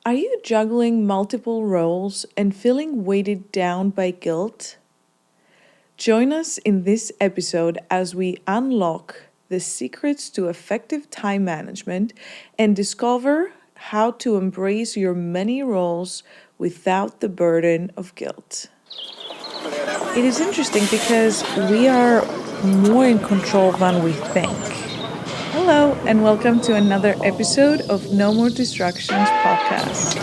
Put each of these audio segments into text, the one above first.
Are you juggling multiple roles and feeling weighted down by guilt? Join us in this episode as we unlock the secrets to effective time management and discover how to embrace your many roles without the burden of guilt. It is interesting because we are more in control than we think. Hello, and welcome to another episode of No More Distractions podcast.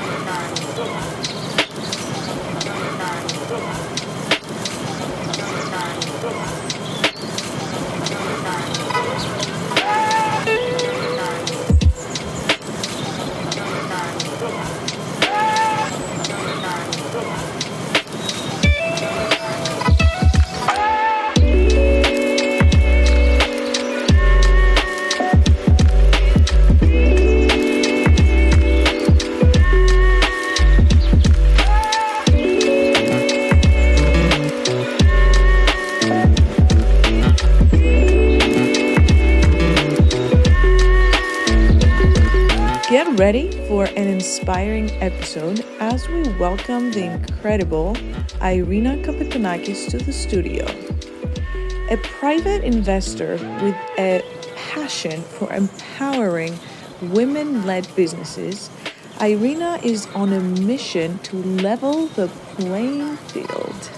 Get ready for an inspiring episode as we welcome the incredible Irina Kapetanakis to the studio. A private investor with a passion for empowering women-led businesses, Irina is on a mission to level the playing field.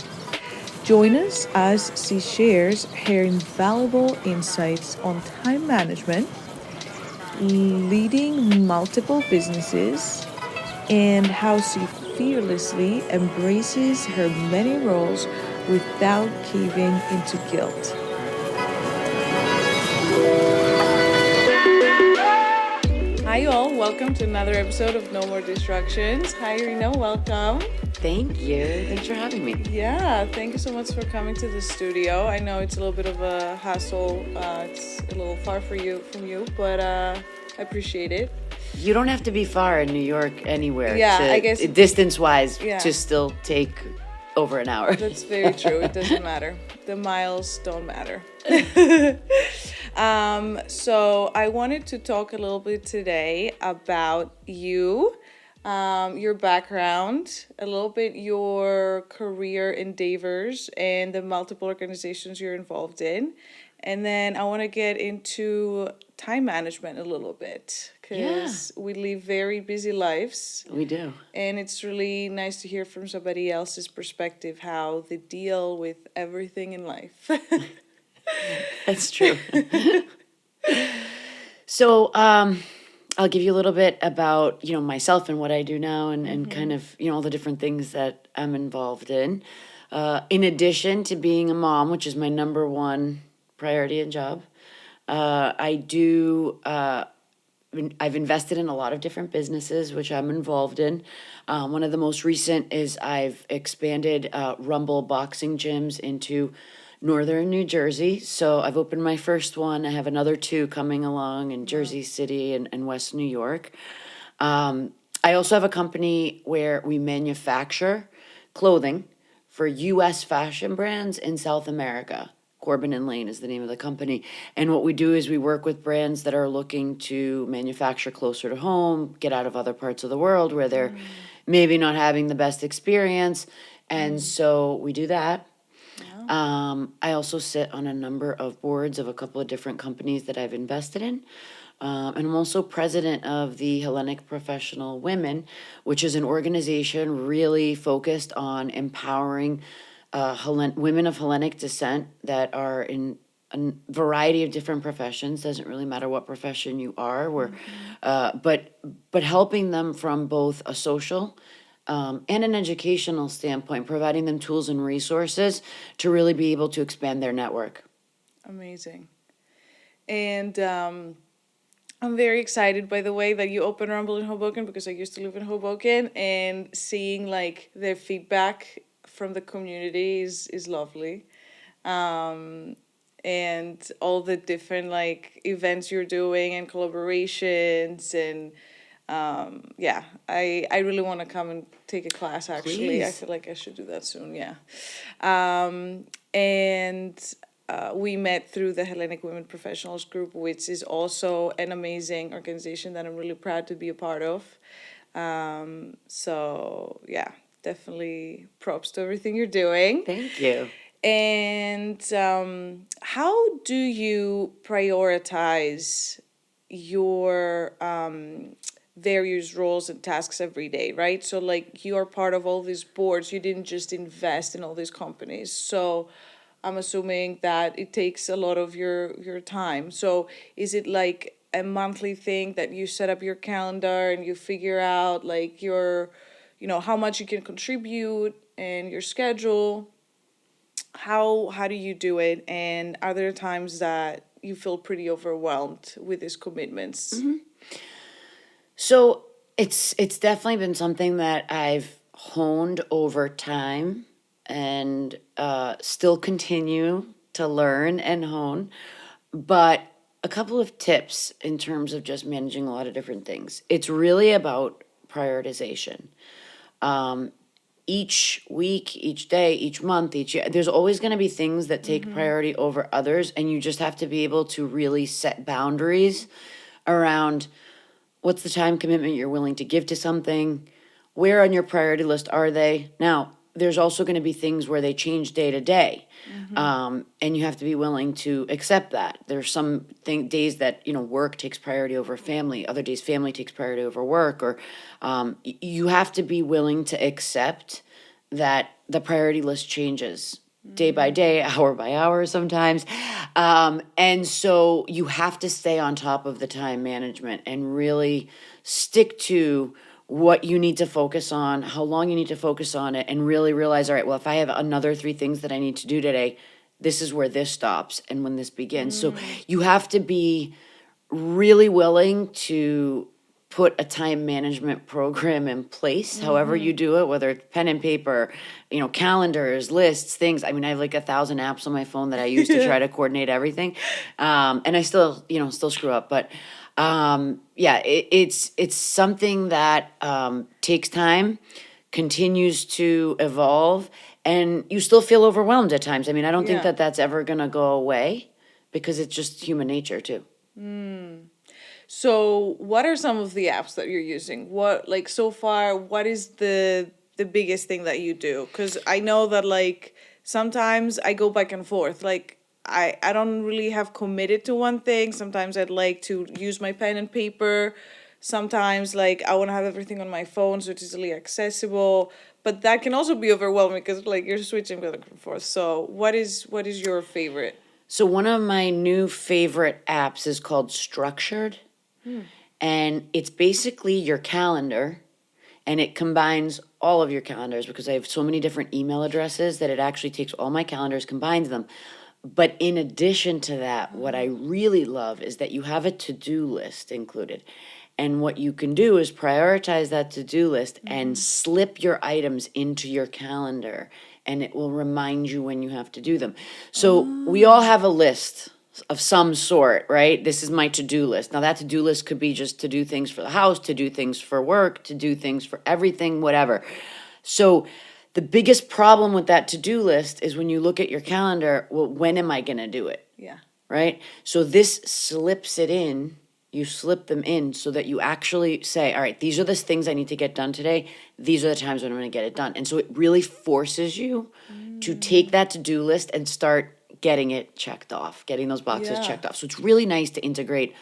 Join us as she shares her invaluable insights on time management, leading multiple businesses, and how she fearlessly embraces her many roles without caving into guilt. Hi, all. Welcome to another episode of No More Distractions. Hi, Irina. Welcome. Thank you. Thanks for having me. Yeah, thank you so much for coming to the studio. I know it's a little bit of a hassle. It's a little far from you, but I appreciate it. You don't have to be far in New York anywhere. Yeah, I guess distance-wise yeah. to still take over an hour. That's very true. It doesn't matter. The miles don't matter. So I wanted to talk a little bit today about you, your background, a little bit your career endeavors and the multiple organizations you're involved in. And then I want to get into time management a little bit because we live very busy lives. We do. And it's really nice to hear from somebody else's perspective how they deal with everything in life. That's true. So I'll give you a little bit about, myself and what I do now and kind of, all the different things that I'm involved in. In addition to being a mom, which is my number one priority and job, I've invested in a lot of different businesses, which I'm involved in. One of the most recent is I've expanded Rumble boxing gyms into northern New Jersey. So I've opened my first one. I have another two coming along in Jersey City and West New York. I also have a company where we manufacture clothing for U.S. fashion brands in South America. Corbin and Lane is the name of the company. And what we do is we work with brands that are looking to manufacture closer to home, get out of other parts of the world where they're maybe not having the best experience. And so we do that. I also sit on a number of boards of a couple of different companies that I've invested in. And I'm also president of the Hellenic Professional Women, which is an organization really focused on empowering women of Hellenic descent that are in a variety of different professions. Doesn't really matter what profession you are. But helping them from both a social and an educational standpoint, providing them tools and resources to really be able to expand their network. Amazing. And I'm very excited, by the way, that you opened Rumble in Hoboken because I used to live in Hoboken, and seeing like their feedback from the community is lovely. And all the different like events you're doing and collaborations and I really want to come and take a class, actually. Please. I feel like I should do that soon, yeah. And we met through the Hellenic Women Professionals Group, which is also an amazing organization that I'm really proud to be a part of. So yeah, definitely props to everything you're doing. Thank you. And how do you prioritize your various roles and tasks every day, right? So, like, you are part of all these boards, you didn't just invest in all these companies. So, I'm assuming that it takes a lot of your time. So, is it like a monthly thing that you set up your calendar and you figure out like your, how much you can contribute and your schedule? How do you do it, and are there times that you feel pretty overwhelmed with these commitments? So it's definitely been something that I've honed over time and still continue to learn and hone. But a couple of tips in terms of just managing a lot of different things. It's really about prioritization. Each week, each day, each month, each year, there's always going to be things that take priority over others, and you just have to be able to really set boundaries around what's the time commitment you're willing to give to something, where on your priority list are they. Now, there's also going to be things where they change day to day, and you have to be willing to accept that. There's some days that work takes priority over family, other days family takes priority over work, or you have to be willing to accept that the priority list changes day by day, hour by hour sometimes. And so you have to stay on top of the time management and really stick to what you need to focus on, how long you need to focus on it, and really realize, all right, well, if I have another 3 things that I need to do today, this is where this stops and when this begins. So you have to be really willing to put a time management program in place, however you do it, whether it's pen and paper, calendars, lists, things. I mean, I have like 1,000 apps on my phone that I use to try to coordinate everything. And I still screw up, but yeah, it's something that takes time, continues to evolve, and you still feel overwhelmed at times. I mean, I don't think Yeah. that that's ever going to go away because it's just human nature too. So, what are some of the apps that you're using? What, like, so far, what is the biggest thing that you do? Because I know that, like, sometimes I go back and forth. Like, I don't really have committed to one thing. Sometimes I'd like to use my pen and paper. Sometimes, like, I want to have everything on my phone so it's easily accessible. But that can also be overwhelming because, like, you're switching back and forth. So, what is your favorite? So one of my new favorite apps is called Structured, and it's basically your calendar, and it combines all of your calendars because I have so many different email addresses that it actually takes all my calendars, combines them. But in addition to that, what I really love is that you have a to-do list included. And what you can do is prioritize that to-do list and slip your items into your calendar, and it will remind you when you have to do them. So we all have a list of some sort, right? This is my to-do list. Now that to-do list could be just to do things for the house, to do things for work, to do things for everything, whatever. So the biggest problem with that to-do list is when you look at your calendar, well, when am I going to do it? Yeah. Right? So this slips it in. You slip them in so that you actually say, all right, these are the things I need to get done today. These are the times when I'm going to get it done. And so it really forces you to take that to-do list and start getting it checked off, getting those boxes Yeah. checked off. So it's really nice to integrate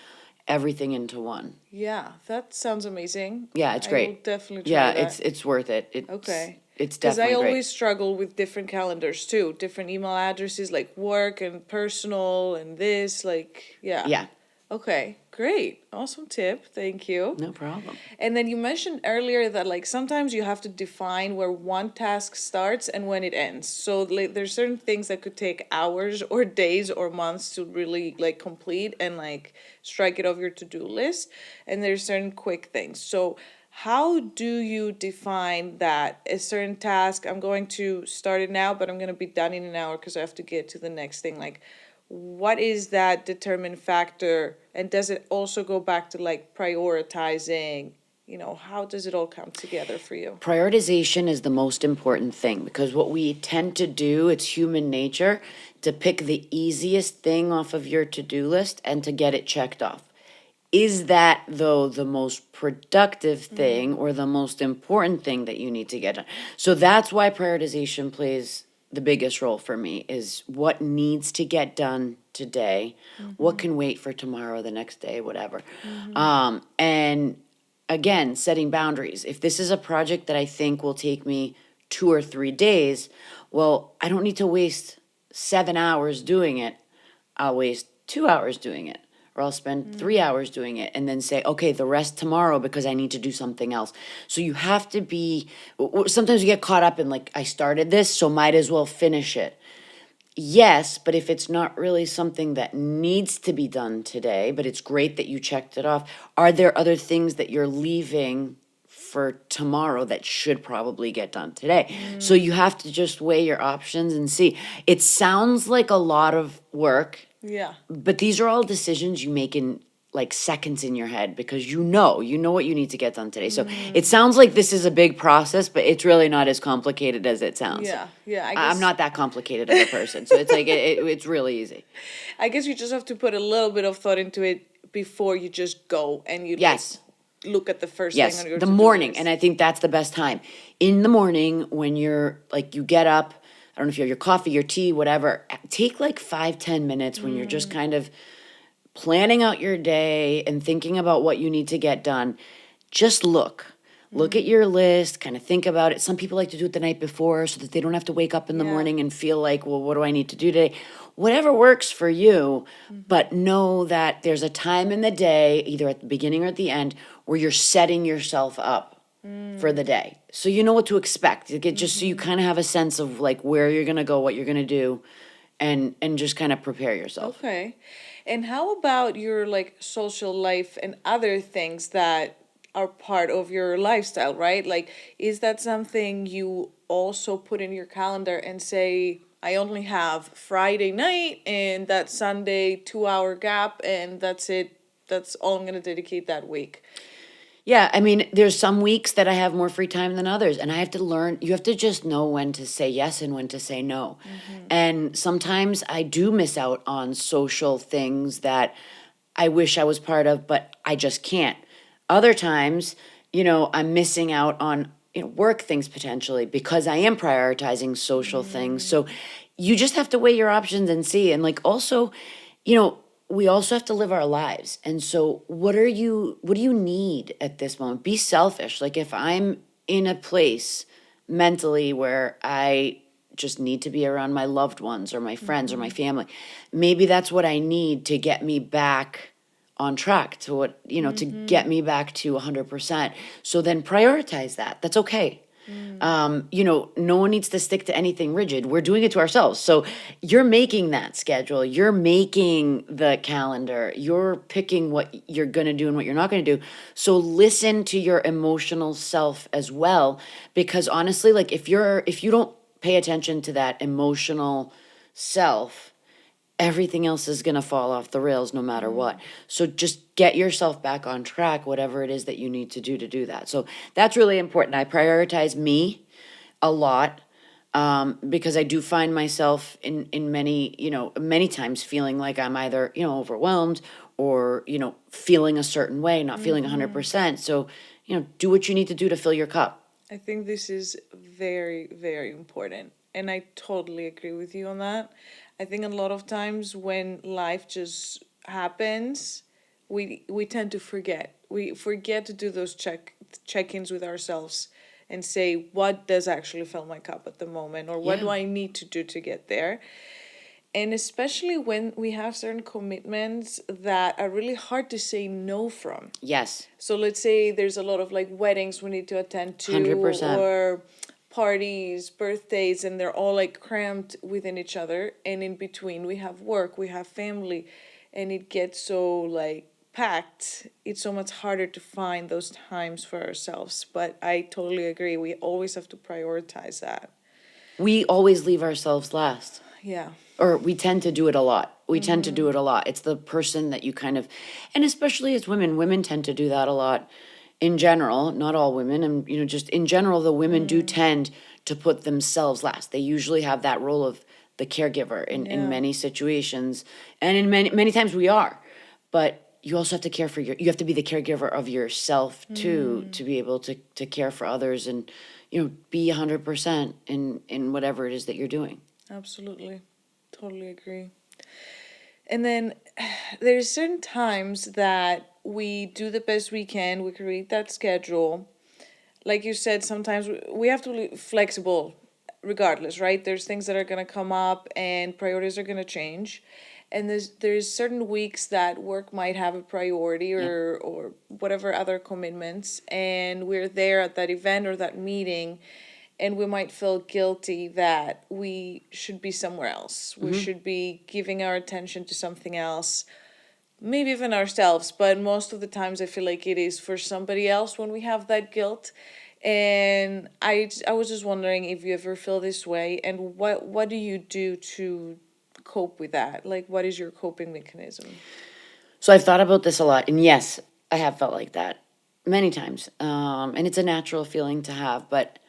everything into one. Yeah, that sounds amazing. Yeah, it's I great. will definitely try Yeah, that. it's worth it. Okay. It's Because I definitely great. always struggle with different calendars too, different email addresses like work and personal and this, like, yeah. Yeah, Okay, great. Awesome tip. Thank you. no problem. And then you mentioned earlier that like sometimes you have to define where one task starts and when it ends. So like there's certain things that could take hours or days or months to really like complete and like strike it off your to-do list. And there's certain quick things. So how do you define that a certain task, I'm going to start it now, but I'm going to be done in an hour because I have to get to the next thing? Like, what is that determined factor? And does it also go back to like prioritizing? How does it all come together for you? Prioritization is the most important thing because what we tend to do, it's human nature to pick the easiest thing off of your to-do list and to get it checked off. Is that, though, the most productive thing or the most important thing that you need to get done? So that's why prioritization plays the biggest role for me, is what needs to get done today, what can wait for tomorrow, the next day, whatever. And again, setting boundaries. If this is a project that I think will take me 2 or 3 days, well, I don't need to waste 7 hours doing it. I'll waste 2 hours doing it, or I'll spend 3 hours doing it, and then say, okay, the rest tomorrow because I need to do something else. So you have to be, sometimes you get caught up in like, I started this, so might as well finish it. Yes, but if it's not really something that needs to be done today, but it's great that you checked it off, are there other things that you're leaving for tomorrow that should probably get done today? So you have to just weigh your options and see. It sounds like a lot of work, Yeah. but these are all decisions you make in like seconds in your head, because you know what you need to get done today. So it sounds like this is a big process, but it's really not as complicated as it sounds. Yeah. Yeah. I'm not that complicated of a person, so it's like it's really easy. I guess you just have to put a little bit of thought into it before you just go and you Yes. look at the first Yes, thing on your the to-do morning, list. and I think that's the best time. In the morning, when you're like, you get up, I don't know if you have your coffee, your tea, whatever, take like 5-10 minutes when you're just kind of planning out your day and thinking about what you need to get done. Just look at your list, kind of think about it. Some people like to do it the night before so that they don't have to wake up in the Yeah. morning and feel like, well, what do I need to do today? Whatever works for you, but know that there's a time in the day, either at the beginning or at the end, where you're setting yourself up for the day. So you know what to expect. Just so you kind of have a sense of like where you're going to go, what you're going to do, and just kind of prepare yourself. Okay. And how about your like social life and other things that are part of your lifestyle, right? Like, is that something you also put in your calendar and say, I only have Friday night and that Sunday 2 hour gap and that's it. That's all I'm going to dedicate that week. Yeah, I mean, there's some weeks that I have more free time than others, and I have to learn. You have to just know when to say yes and when to say no. And sometimes I do miss out on social things that I wish I was part of, but I just can't. Other times, I'm missing out on work things potentially because I am prioritizing social things. So you just have to weigh your options and see. And like also, we also have to live our lives. And so what do you need at this moment? Be selfish. Like if I'm in a place mentally where I just need to be around my loved ones or my friends or my family, maybe that's what I need to get me back on track to what, to get me back to 100%. So then prioritize that. That's okay. No one needs to stick to anything rigid. We're doing it to ourselves. So you're making that schedule. You're making the calendar. You're picking what you're going to do and what you're not going to do. So listen to your emotional self as well, because honestly, like if you don't pay attention to that emotional self, everything else is going to fall off the rails no matter what. So just get yourself back on track, whatever it is that you need to do that. So that's really important. I prioritize me a lot, because I do find myself in many times feeling like I'm either, overwhelmed or, feeling a certain way, not feeling 100%. So, do what you need to do to fill your cup. I think this is very, very important. And I totally agree with you on that. I think a lot of times when life just happens, we tend to forget. We forget to do those check-ins with ourselves and say, what does actually fill my cup at the moment? Or what do I need to do to get there? And especially when we have certain commitments that are really hard to say no from. Yes. So let's say there's a lot of like weddings we need to attend to 100%. or parties, birthdays, and they're all like crammed within each other. And in between we have work, we have family, and it gets so like packed. It's so much harder to find those times for ourselves. But I totally agree. We always have to prioritize that. We always leave ourselves last. Yeah. Or we tend to do it a lot. We tend to do it a lot. It's the person that you kind of, and especially as women tend to do that a lot in general, not all women. And, just in general, the women do tend to put themselves last. They usually have that role of the caregiver in many situations. And in many times we are. But, you also have to you have to be the caregiver of yourself too, to be able to care for others and, be 100% in whatever it is that you're doing. Absolutely. Totally agree. And then there's certain times that we do the best we can, we create that schedule. Like you said, sometimes we have to be flexible regardless, right? There's things that are going to come up and priorities are going to change. And there's certain weeks that work might have a priority or whatever other commitments, and we're there at that event or that meeting, and we might feel guilty that we should be somewhere else. We should be giving our attention to something else, maybe even ourselves, but most of the times I feel like it is for somebody else when we have that guilt. And I was just wondering if you ever feel this way, and what do you do to cope with that? Like, what is your coping mechanism? So I've thought about this a lot, and yes, I have felt like that many times. And it's a natural feeling to have, but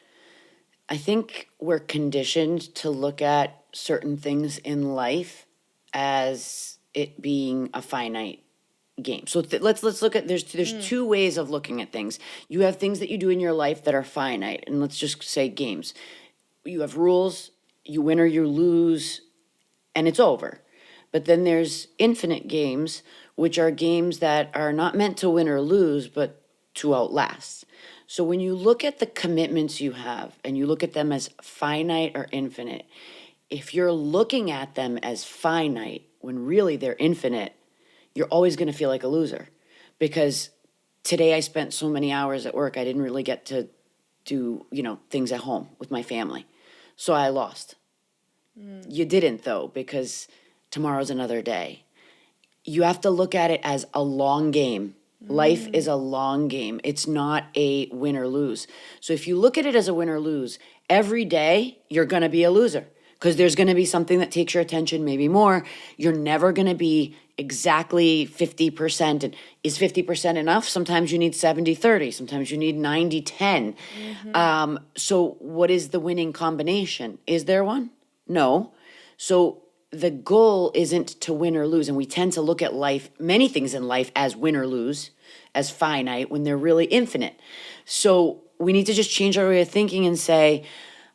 I think we're conditioned to look at certain things in life as it being a finite game. So let's look at there's two ways of looking at things. You have things that you do in your life that are finite, and let's just say games. You have rules, you win or you lose, and it's over. But then there's infinite games, which are games that are not meant to win or lose, but to outlast. So when you look at the commitments you have and you look at them as finite or infinite, if you're looking at them as finite when really they're infinite, you're always going to feel like a loser. Because today I spent so many hours at work, I didn't really get to do, things at home with my family. So I lost. You didn't, though, because tomorrow's another day. You have to look at it as a long game. Life is a long game. It's not a win or lose. So if you look at it as a win or lose, every day you're going to be a loser because there's going to be something that takes your attention, maybe more. You're never going to be exactly 50%. And is 50% enough? Sometimes you need 70-30. Sometimes you need 90-10. So what is the winning combination? Is there one? No. So the goal isn't to win or lose. And we tend to look at life, many things in life, as win or lose, as finite, when they're really infinite. So we need to just change our way of thinking and say,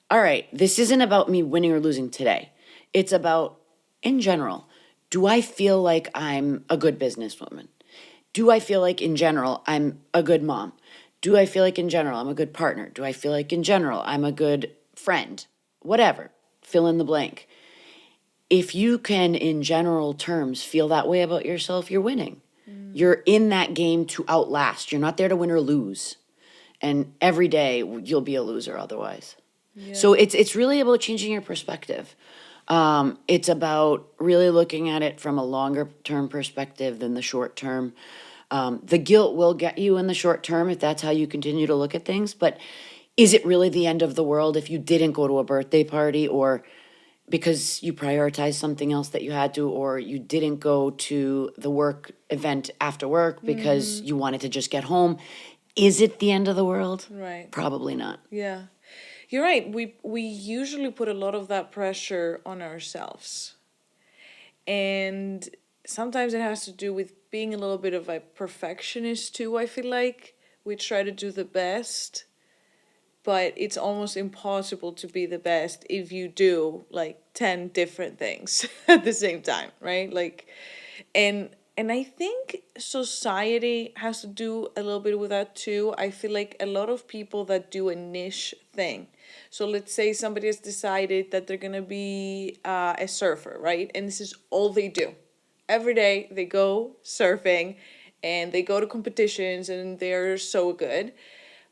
all right, this isn't about me winning or losing today. It's about, in general, do I feel like I'm a good businesswoman? Do I feel like, in general, I'm a good mom? Do I feel like, in general, I'm a good partner? Do I feel like, in general, I'm a good friend? Whatever. Fill in the blank. If you can, in general terms, feel that way about yourself, you're winning. You're in that game to outlast. You're not there to win or lose. And every day you'll be a loser otherwise. Yeah. So it's really about changing your perspective. It's about really looking at it from a longer term perspective than the short term. The guilt will get you in the short term if that's how you continue to look at things. But is it really the end of the world if you didn't go to a birthday party, or because you prioritized something else that you had to, or you didn't go to the work event after work because you wanted to just get home? Is it the end of the world? Right. Probably not. Yeah. You're right. We usually put a lot of that pressure on ourselves. And sometimes it has to do with being a little bit of a perfectionist too, I feel like. We try to do the best, but it's almost impossible to be the best if you do like 10 different things at the same time, right? Like, and I think society has to do a little bit with that too. I feel like a lot of people that do a niche thing. So let's say somebody has decided that they're gonna be a surfer, right? And this is all they do. Every day they go surfing and they go to competitions and they're so good.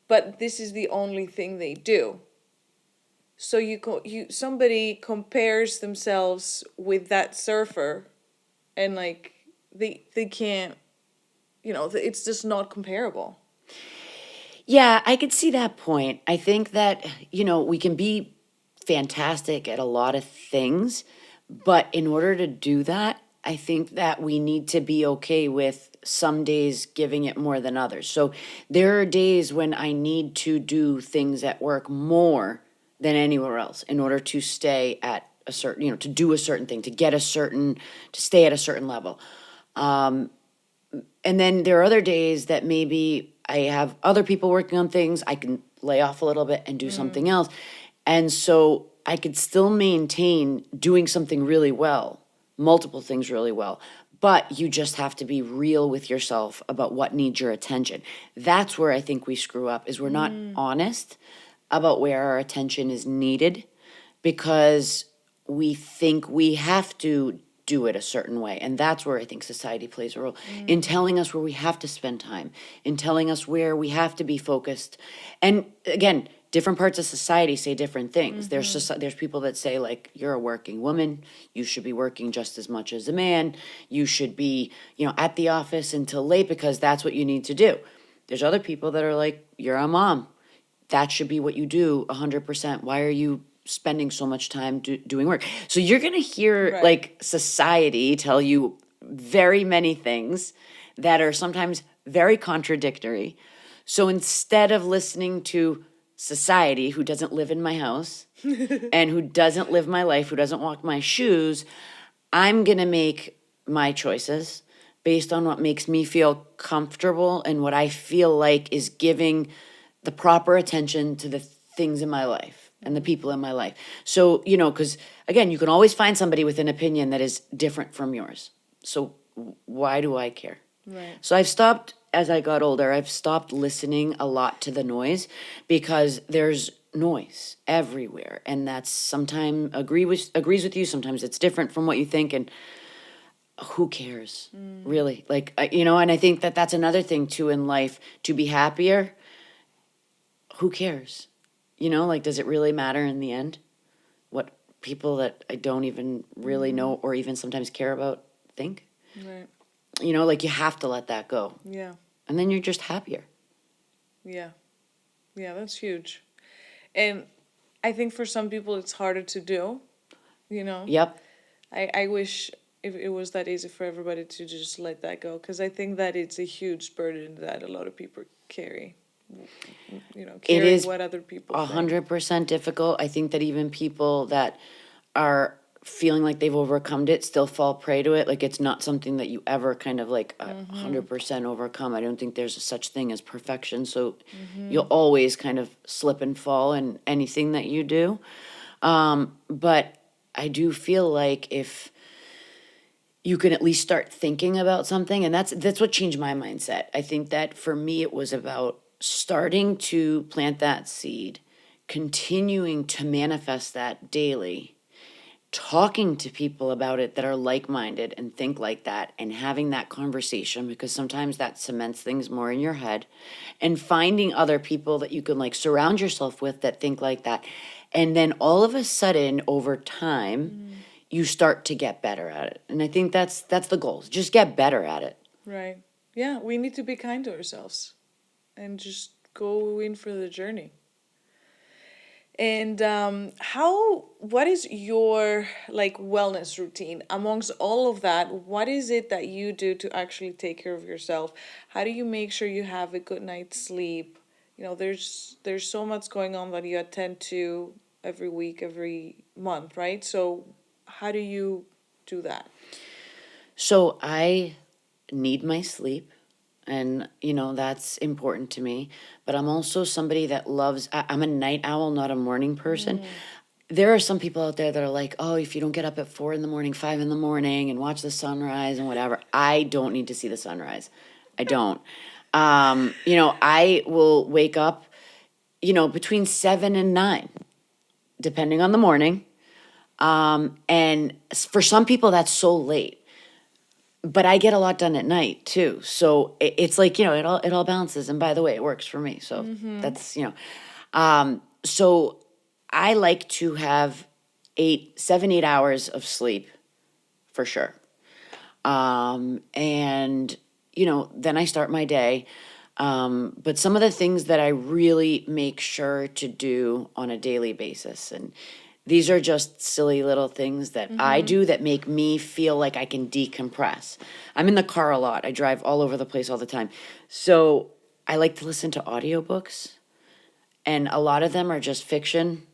But this is the only thing they do. So somebody compares themselves with that surfer, and like they can't, it's just not comparable. Yeah, I could see that point. I think that, we can be fantastic at a lot of things, but in order to do that, I think that we need to be okay with some days giving it more than others. So there are days when I need to do things at work more than anywhere else in order to stay at a certain, to do a certain thing, to stay at a certain level. And then there are other days that maybe I have other people working on things. I can lay off a little bit and do something else. And so I could still maintain doing something really well, multiple things really well. But you just have to be real with yourself about what needs your attention. That's where I think we screw up, is we're not honest about where our attention is needed, because we think we have to do it a certain way. And that's where I think society plays a role in telling us where we have to spend time, in telling us where we have to be focused. And again, different parts of society say different things. There's people that say, like, you're a working woman, you should be working just as much as a man, you should be, at the office until late because that's what you need to do. There's other people that are like, you're a mom, that should be what you do 100%. Why are you spending so much time doing work? So you're going to hear like society tell you very many things that are sometimes very contradictory. So instead of listening to society, who doesn't live in my house and who doesn't live my life, who doesn't walk my shoes, I'm going to make my choices based on what makes me feel comfortable and what I feel like is giving the proper attention to the things in my life and the people in my life. So, because again, you can always find somebody with an opinion that is different from yours. So why do I care? Right. So I've stopped, as I got older, I've stopped listening a lot to the noise, because there's noise everywhere. And that's sometimes agrees with you. Sometimes it's different from what you think. And who cares, really? Like, and I think that that's another thing too in life, to be happier. Who cares? Like, does it really matter in the end what people that I don't even really know or even sometimes care about think? Right. Like, you have to let that go. Yeah. And then you're just happier. Yeah. Yeah, that's huge. And I think for some people it's harder to do, Yep. I wish if it was that easy for everybody to just let that go, because I think that it's a huge burden that a lot of people carry. It is what other people 100% difficult. I think that even people that are feeling like they've overcome it still fall prey to it. Like, it's not something that you ever kind of like 100% overcome. I don't think there's a such thing as perfection. So you'll always kind of slip and fall in anything that you do. But I do feel like if you can at least start thinking about something, and that's what changed my mindset. I think that for me, it was about starting to plant that seed, continuing to manifest that daily, talking to people about it that are like-minded and think like that, and having that conversation, because sometimes that cements things more in your head, and finding other people that you can like surround yourself with that think like that. And then all of a sudden, over time, you start to get better at it. And I think that's the goal. Just get better at it. Right. Yeah, we need to be kind to ourselves and just go in for the journey. And what is your like wellness routine amongst all of that? What is it that you do to actually take care of yourself? How do you make sure you have a good night's sleep? There's so much going on that you attend to every week, every month, right? So how do you do that? So I need my sleep, and that's important to me. But I'm also somebody that I'm a night owl, not a morning person. There are some people out there that are like, oh, if you don't get up at 4 a.m, 5 a.m, and watch the sunrise and whatever. I don't need to see the sunrise. I don't. I will wake up, between 7 and 9, depending on the morning. And for some people, that's so late. But I get a lot done at night too. So it's like, it all balances. And by the way, it works for me. So that's, so I like to have 7, 8 hours of sleep for sure. And, then I start my day. But some of the things that I really make sure to do on a daily basis, and these are just silly little things that I do that make me feel like I can decompress. I'm in the car a lot. I drive all over the place all the time. So I like to listen to audiobooks, and a lot of them are just fiction.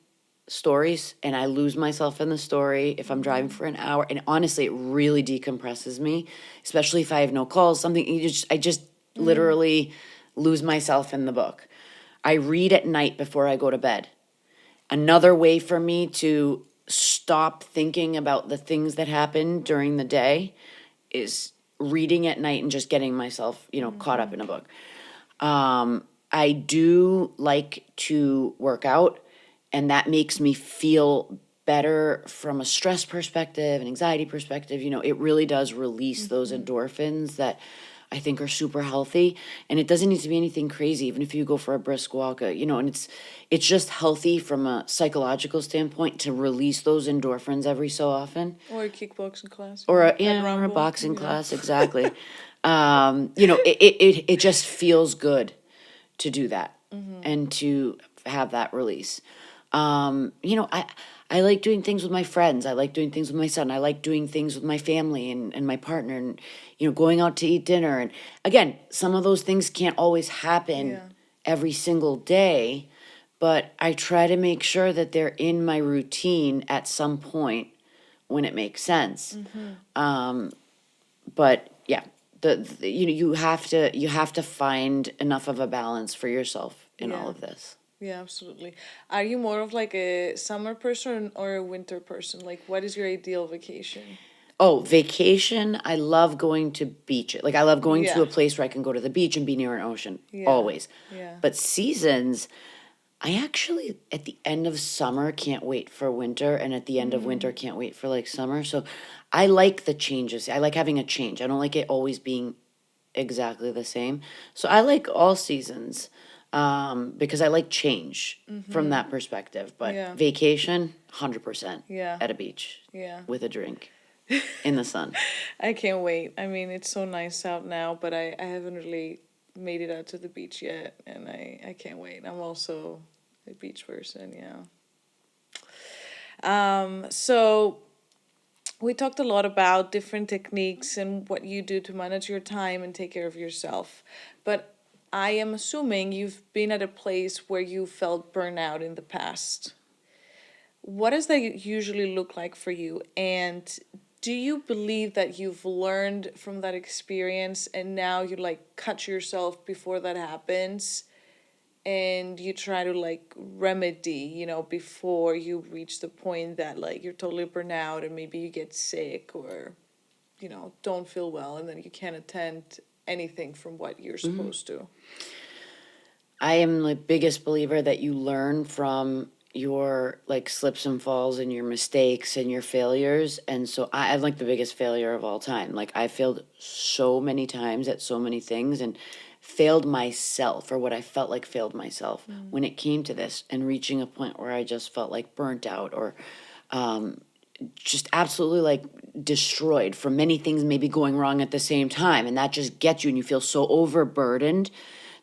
stories and I lose myself in the story if I'm driving for an hour. And honestly, it really decompresses me, especially if I have no calls, something I just literally lose myself in the book. I read at night before I go to bed. Another way for me to stop thinking about the things that happen during the day is reading at night and just getting myself, caught up in a book. I do like to work out, and that makes me feel better from a stress perspective, an anxiety perspective. It really does release those endorphins that I think are super healthy. And it doesn't need to be anything crazy, even if you go for a brisk walk, and it's just healthy from a psychological standpoint to release those endorphins every so often. Or a kickboxing class. Or At or a Rumble, boxing class, exactly. It just feels good to do that and to have that release. I like doing things with my friends. I like doing things with my son. I like doing things with my family and my partner and, going out to eat dinner. And again, some of those things can't always happen every single day, but I try to make sure that they're in my routine at some point when it makes sense. But yeah, you have to find enough of a balance for yourself in all of this. Yeah, absolutely. Are you more of like a summer person or a winter person? Like, what is your ideal vacation? Oh, vacation, I love going to beach. Like I love going to Yeah. a place where I can go to the beach and be near an ocean. Yeah. Always. Yeah. But seasons, I actually at the end of summer can't wait for winter, and at the end of winter can't wait for like summer. So I like the changes. I like having a change. I don't like it always being exactly the same. So I like all seasons because I like change from that perspective. But Yeah. vacation, 100% Yeah. at a beach Yeah. with a drink in the sun. I can't wait. I mean, it's so nice out now, but I haven't really made it out to the beach yet, and I can't wait. I'm also a beach person, yeah. So we talked a lot about different techniques and what you do to manage your time and take care of yourself. But I am assuming you've been at a place where you felt burnout in the past. What does that usually look like for you? And do you believe that you've learned from that experience and now you like cut yourself before that happens and you try to like remedy, before you reach the point that like you're totally burnt out and maybe you get sick or, don't feel well and then you can't attend anything from what you're supposed to? I am the biggest believer that you learn from your like slips and falls and your mistakes and your failures. And so I'm like the biggest failure of all time. Like I failed so many times at so many things and failed myself, or what I felt like failed myself when it came to this, and reaching a point where I just felt like burnt out or just absolutely like destroyed from many things maybe going wrong at the same time. And that just gets you and you feel so overburdened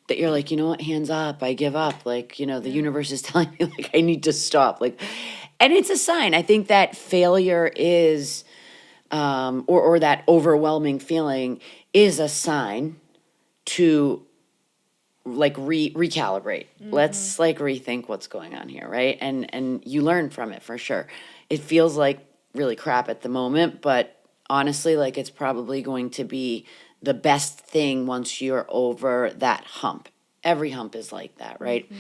that you're like, you know what, hands up, I give up. Like, the universe is telling me like I need to stop. Like, and it's a sign. I think that failure is or that overwhelming feeling is a sign to like recalibrate. Let's like rethink what's going on here, right? And you learn from it for sure. It feels like really crap at the moment, but honestly, like it's probably going to be the best thing once you're over that hump. Every hump is like that, right?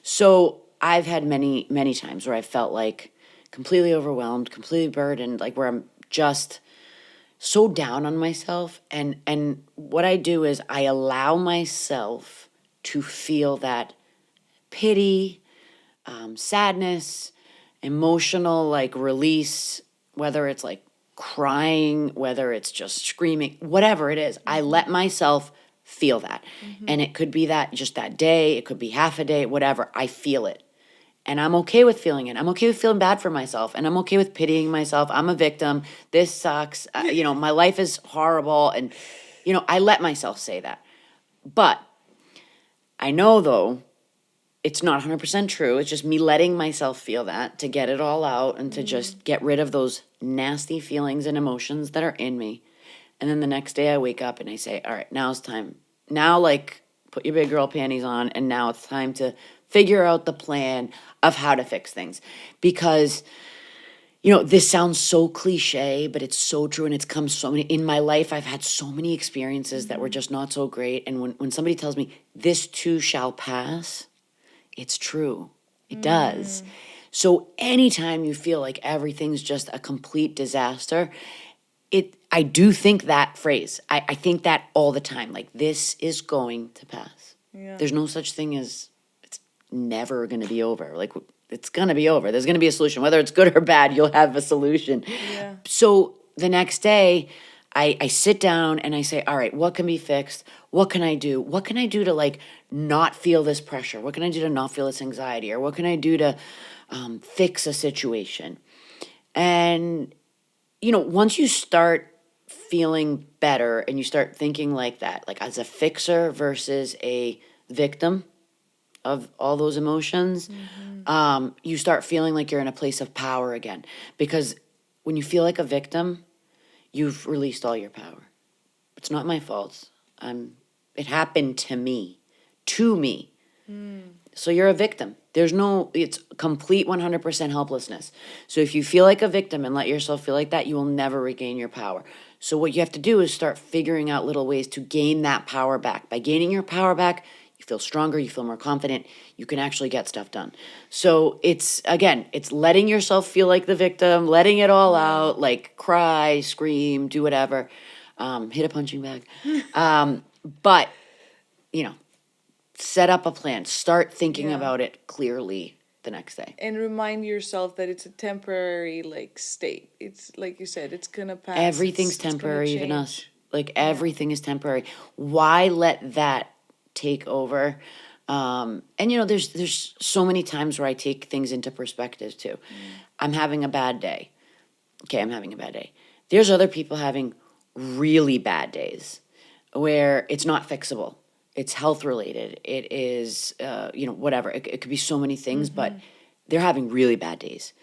So I've had many, many times where I felt like completely overwhelmed, completely burdened, like where I'm just so down on myself. And what I do is I allow myself to feel that pity, sadness, emotional like release, whether it's like crying, whether it's just screaming, whatever it is, I let myself feel that. And it could be that just that day, it could be half a day, whatever. I feel it. And I'm okay with feeling it. I'm okay with feeling bad for myself. And I'm okay with pitying myself. I'm a victim. This sucks. My life is horrible. And, I let myself say that. But I know, though, it's not 100% true. It's just me letting myself feel that to get it all out and to just get rid of those nasty feelings and emotions that are in me. And then the next day I wake up and I say, all right, now it's time. Now, like, put your big girl panties on. And now it's time to figure out the plan of how to fix things. Because, this sounds so cliche, but it's so true. And it's come so many, in my life, I've had so many experiences that were just not so great. And when somebody tells me, this too shall pass, it's true. It does. So anytime you feel like everything's just a complete disaster, I do think that phrase. I think that all the time. Like, this is going to pass. Yeah. There's no such thing as it's never going to be over. Like, it's going to be over. There's going to be a solution. Whether it's good or bad, you'll have a solution. Yeah. So the next day, I sit down and I say, all right, what can be fixed? What can I do? What can I do to, like, not feel this pressure? What can I do to not feel this anxiety? Or what can I do to fix a situation? And, once you start feeling better and you start thinking like that, like as a fixer versus a victim of all those emotions, you start feeling like you're in a place of power again. Because when you feel like a victim, you've released all your power. It's not my fault. It happened to me. So you're a victim. It's complete 100% helplessness. So if you feel like a victim and let yourself feel like that, you will never regain your power. So what you have to do is start figuring out little ways to gain that power back. By gaining your power back, you feel stronger, you feel more confident, you can actually get stuff done. So it's letting yourself feel like the victim, letting it all out, like cry, scream, do whatever, hit a punching bag. But, set up a plan, start thinking about it clearly the next day. And remind yourself that it's a temporary, like, state. It's like you said, it's gonna pass. Everything's temporary, even us. Like, everything is temporary. Why let that take over? And there's so many times where I take things into perspective too. I'm having a bad day. Okay, I'm having a bad day. There's other people having really bad days where it's not fixable. It's health related. It is, whatever. It could be so many things, but they're having really bad days.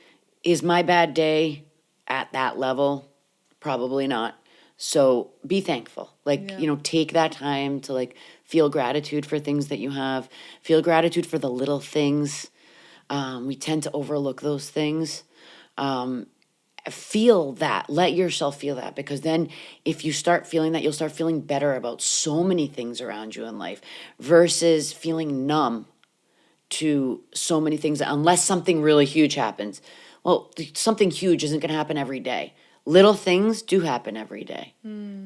Is my bad day at that level? Probably not. So be thankful. Like, take that time to, like, feel gratitude for things that you have. Feel gratitude for the little things. We tend to overlook those things. Feel that. Let yourself feel that, because then if you start feeling that, you'll start feeling better about so many things around you in life versus feeling numb to so many things unless something really huge happens. Well, something huge isn't going to happen every day. Little things do happen every day.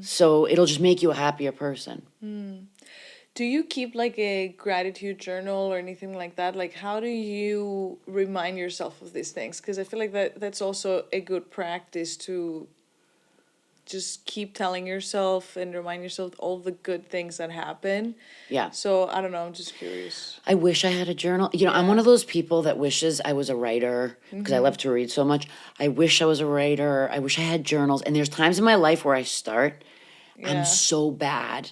So it'll just make you a happier person. Do you keep, like, a gratitude journal or anything like that? Like, how do you remind yourself of these things? Because I feel like that's also a good practice to just keep telling yourself and remind yourself all the good things that happen. Yeah. So, I don't know, I'm just curious. I wish I had a journal. I'm one of those people that wishes I was a writer because I love to read so much. I wish I was a writer. I wish I had journals. And there's times in my life where I start, I'm so bad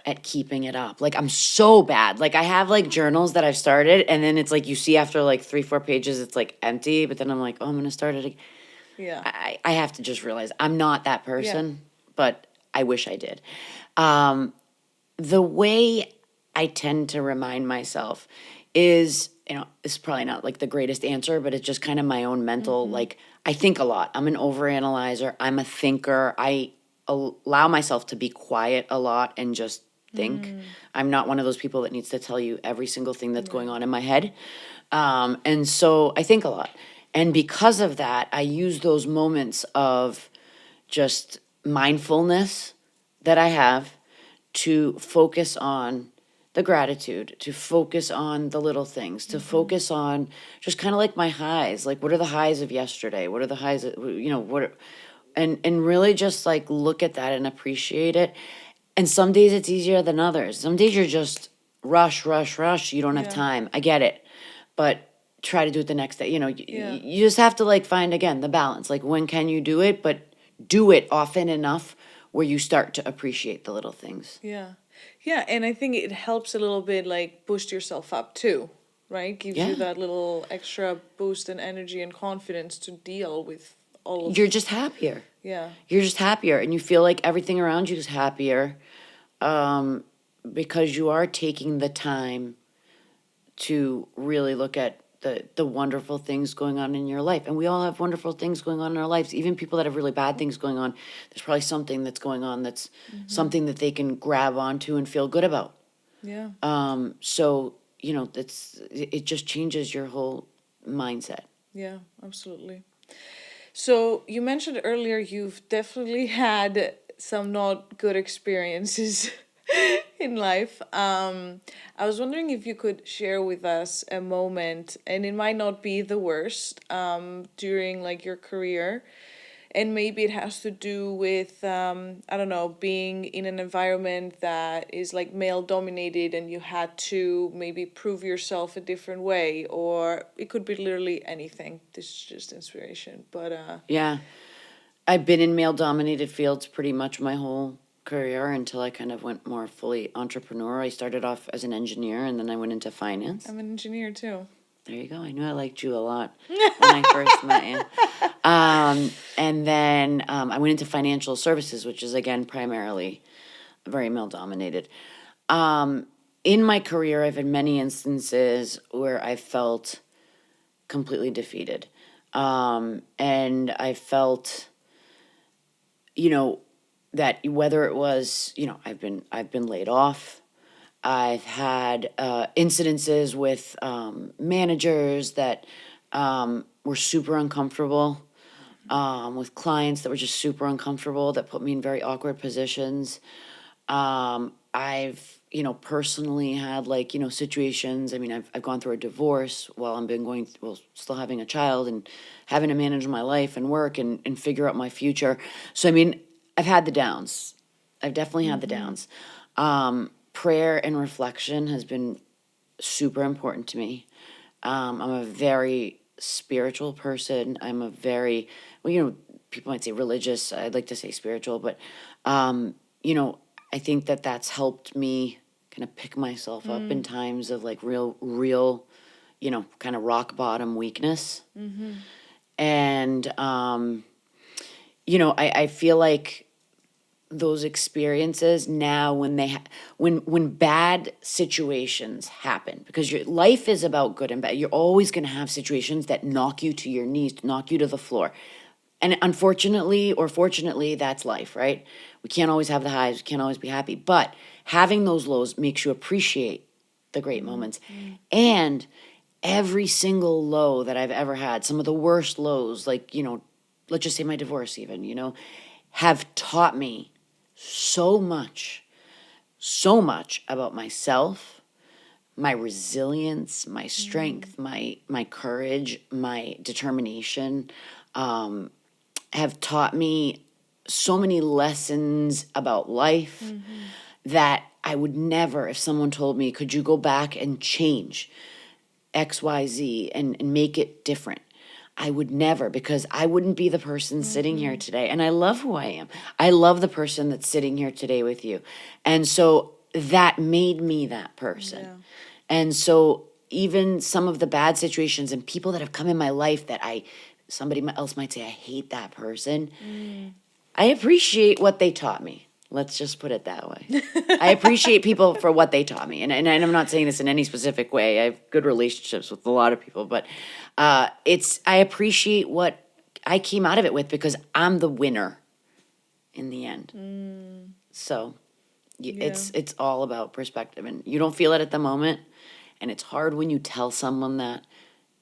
at keeping it up. Like, I'm so bad. Like, I have, like, journals that I've started, and then it's like you see after, like, 3-4 pages, it's, like, empty. But then I'm like, oh, I'm going to start it again. Yeah. I have to just realize I'm not that person, but I wish I did. The way I tend to remind myself is, it's probably not, like, the greatest answer, but it's just kind of my own mental, like, I think a lot. I'm an overanalyzer. I'm a thinker. I allow myself to be quiet a lot and just think. I'm not one of those people that needs to tell you every single thing that's going on in my head. And so I think a lot. And because of that, I use those moments of just mindfulness that I have to focus on the gratitude, to focus on the little things, to focus on just kind of like my highs. Like, what are the highs of yesterday? What are the highs, and really just, like, look at that and appreciate it. And some days it's easier than others. Some days you're just rush. You don't have time. I get it. But try to do it the next day. You just have to, like, find, again, the balance. Like, when can you do it? But do it often enough where you start to appreciate the little things. Yeah. Yeah, and I think it helps a little bit, like, boost yourself up too, right? Gives you that little extra boost and energy and confidence to deal with all of... You're just happier. Yeah. You're just happier, and you feel like everything around you is happier because you are taking the time to really look at the wonderful things going on in your life. And we all have wonderful things going on in our lives. Even people that have really bad things going on, there's probably something that's going on that's something that they can grab onto and feel good about. Yeah. So, it just changes your whole mindset. Yeah, absolutely. So you mentioned earlier you've definitely had some not good experiences in life. I was wondering if you could share with us a moment, and it might not be the worst, during like your career, and maybe it has to do with I don't know, being in an environment that is like male dominated and you had to maybe prove yourself a different way, or it could be literally anything. This is just inspiration, but Yeah. I've been in male dominated fields pretty much my whole career until I kind of went more fully entrepreneur. I started off as an engineer and then I went into finance. I'm an engineer too. There you go. I knew I liked you a lot when I first met you. And then I went into financial services, which is, again, primarily very male dominated. In my career, I've had many instances where I felt completely defeated. And I felt, that whether it was, I've been laid off. I've had incidences with managers that were super uncomfortable, with clients that were just super uncomfortable, that put me in very awkward positions. I've, personally had situations. I mean, I've gone through a divorce while I've been still having a child and having to manage my life and work and figure out my future. So, I mean, I've had the downs. I've definitely had the downs. Prayer and reflection has been super important to me. I'm a very spiritual person. I'm a very, people might say religious. I'd like to say spiritual, but, I think that that's helped me kind of pick myself up in times of like real, kind of rock bottom weakness. And, I feel like those experiences now when bad situations happen, because your life is about good and bad, you're always going to have situations that knock you to your knees, knock you to the floor. And unfortunately or fortunately, that's life, right? We can't always have the highs, we can't always be happy, but having those lows makes you appreciate the great moments. And every single low that I've ever had, some of the worst lows, like, let's just say my divorce even, have taught me so much about myself, my resilience, my strength, my courage, my determination, have taught me so many lessons about life that I would never, if someone told me, could you go back and change XYZ and make it different? I would never, because I wouldn't be the person sitting here today. And I love who I am. I love the person that's sitting here today with you. And so that made me that person. Yeah. And so even some of the bad situations and people that have come in my life that somebody else might say, I hate that person. I appreciate what they taught me. Let's just put it that way. I appreciate people for what they taught me. And I'm not saying this in any specific way. I have good relationships with a lot of people, but I appreciate what I came out of it with, because I'm the winner in the end. So it's all about perspective, and you don't feel it at the moment. And it's hard when you tell someone that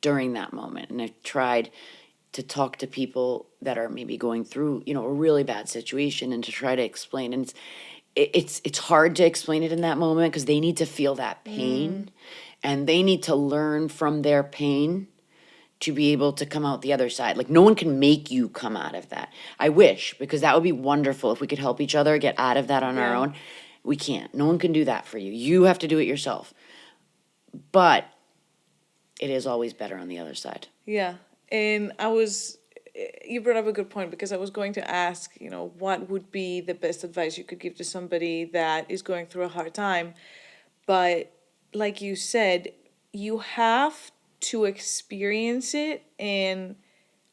during that moment. And I've tried to talk to people that are maybe going through, a really bad situation, and to try to explain. And it's hard to explain it in that moment, because they need to feel that pain and they need to learn from their pain to be able to come out the other side. Like, no one can make you come out of that. I wish, because that would be wonderful if we could help each other get out of that on our own. We can't. No one can do that for you. You have to do it yourself. But it is always better on the other side. Yeah. And you brought up a good point, because I was going to ask, what would be the best advice you could give to somebody that is going through a hard time? But like you said, you have to experience it, and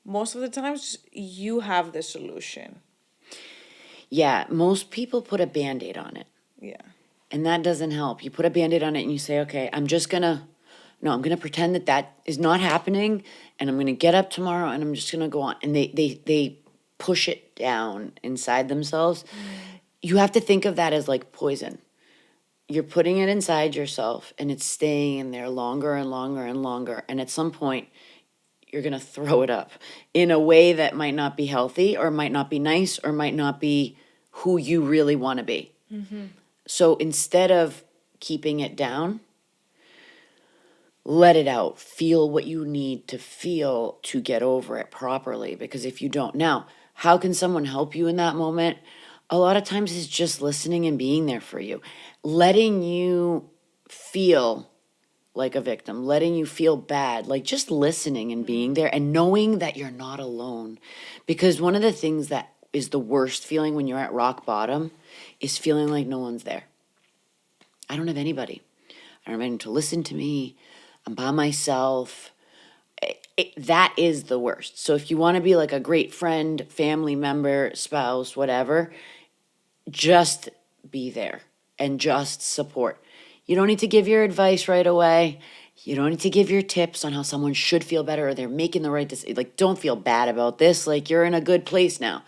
most of the times you have the solution. Yeah, most people put a Band-Aid on it. Yeah. And that doesn't help. You put a Band-Aid on it and you say, okay, I'm just going to No, I'm going to pretend that is not happening, and I'm going to get up tomorrow and I'm just going to go on. And they push it down inside themselves. You have to think of that as like poison. You're putting it inside yourself and it's staying in there longer and longer and longer. And at some point, you're going to throw it up in a way that might not be healthy or might not be nice or might not be who you really want to be. So instead of keeping it down, let it out. Feel what you need to feel to get over it properly. Because if you don't, now, how can someone help you in that moment? A lot of times it's just listening and being there for you, letting you feel like a victim, letting you feel bad, like just listening and being there and knowing that you're not alone. Because one of the things that is the worst feeling when you're at rock bottom is feeling like no one's there. I don't have anybody. I don't have anyone to listen to me. I'm by myself. That is the worst. So if you want to be like a great friend, family member, spouse, whatever, just be there and just support. You don't need to give your advice right away. You don't need to give your tips on how someone should feel better or they're making the right decision. Like, don't feel bad about this. Like, you're in a good place now.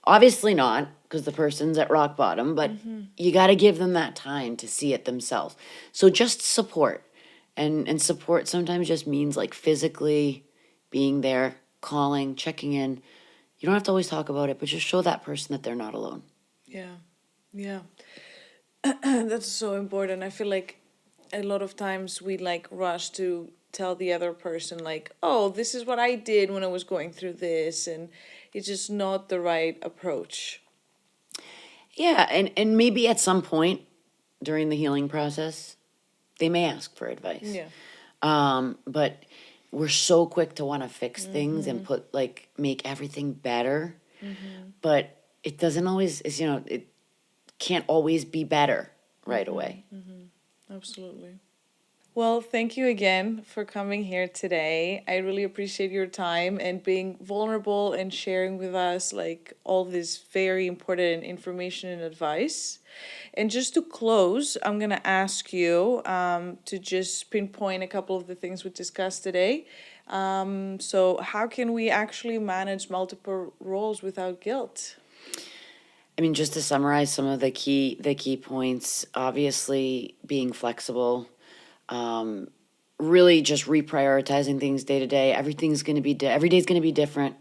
Obviously not, because the person's at rock bottom, but you got to give them that time to see it themselves. So just support. And support sometimes just means like physically being there, calling, checking in. You don't have to always talk about it, but just show that person that they're not alone. Yeah. That's so important. I feel like a lot of times we like rush to tell the other person like, oh, this is what I did when I was going through this, and it's just not the right approach. Yeah, and maybe at some point during the healing process, they may ask for advice. Yeah. But we're so quick to want to fix things and make everything better. But it doesn't always, it can't always be better right away. Absolutely. Well, thank you again for coming here today. I really appreciate your time and being vulnerable and sharing with us like all this very important information and advice. And just to close, I'm going to ask you to just pinpoint a couple of the things we discussed today. So how can we actually manage multiple roles without guilt? I mean, just to summarize some of the key points, obviously being flexible, really just reprioritizing things day to day. Everything's going to be, every day's going to be different.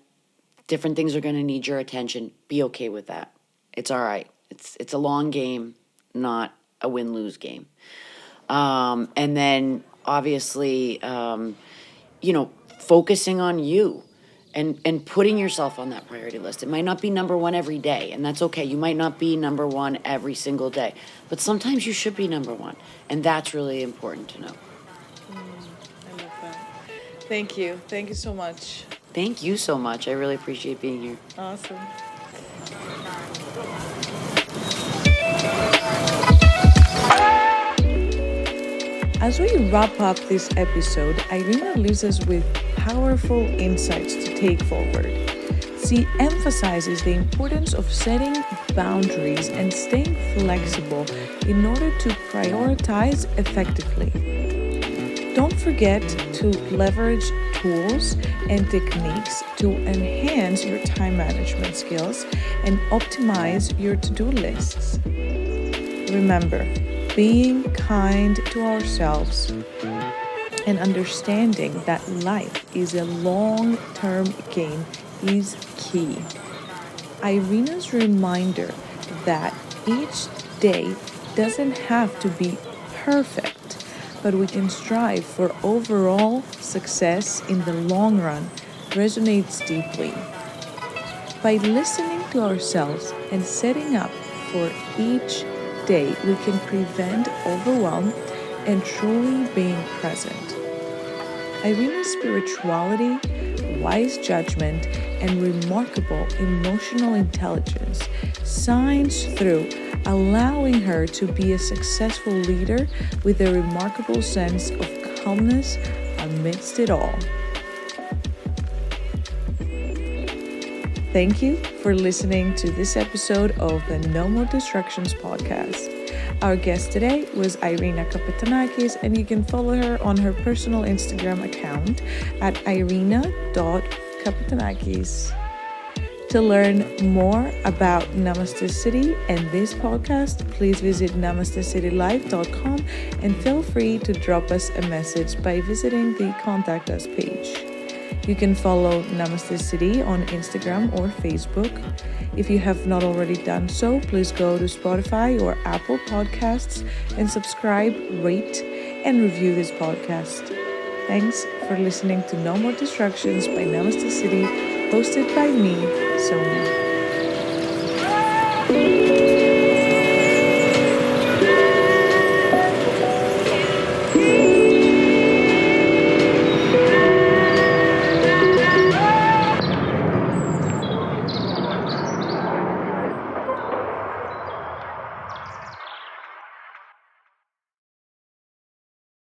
Different things are going to need your attention. Be okay with that. It's all right. It's a long game, not a win-lose game. And then obviously, focusing on you and putting yourself on that priority list. It might not be number one every day, and that's okay. You might not be number one every single day, but sometimes you should be number one, and that's really important to know. I love that. Thank you. Thank you so much. Thank you so much. I really appreciate being here. Awesome. As we wrap up this episode, Irina leaves us with powerful insights to take forward. She emphasizes the importance of setting boundaries and staying flexible in order to prioritize effectively. Don't forget to leverage tools and techniques to enhance your time management skills and optimize your to-do lists. Remember, being kind to ourselves and understanding that life is a long-term game is key. Irina's reminder that each day doesn't have to be perfect, but we can strive for overall success in the long run resonates deeply. By listening to ourselves and setting up for each day, we can prevent overwhelm and truly being present. Irina's spirituality, wise judgment, and remarkable emotional intelligence shines through, allowing her to be a successful leader with a remarkable sense of calmness amidst it all. Thank you for listening to this episode of the No More Distractions podcast. Our guest today was Irina Kapetanakis, and you can follow her on her personal Instagram account at irina.kapetanakis. To learn more about Namaste City and this podcast, please visit namastecitylife.com and feel free to drop us a message by visiting the Contact Us page. You can follow Namaste City on Instagram or Facebook. If you have not already done so, please go to Spotify or Apple Podcasts and subscribe, rate, and review this podcast. Thanks for listening to No More Distractions by Namaste City, hosted by me, Sonia.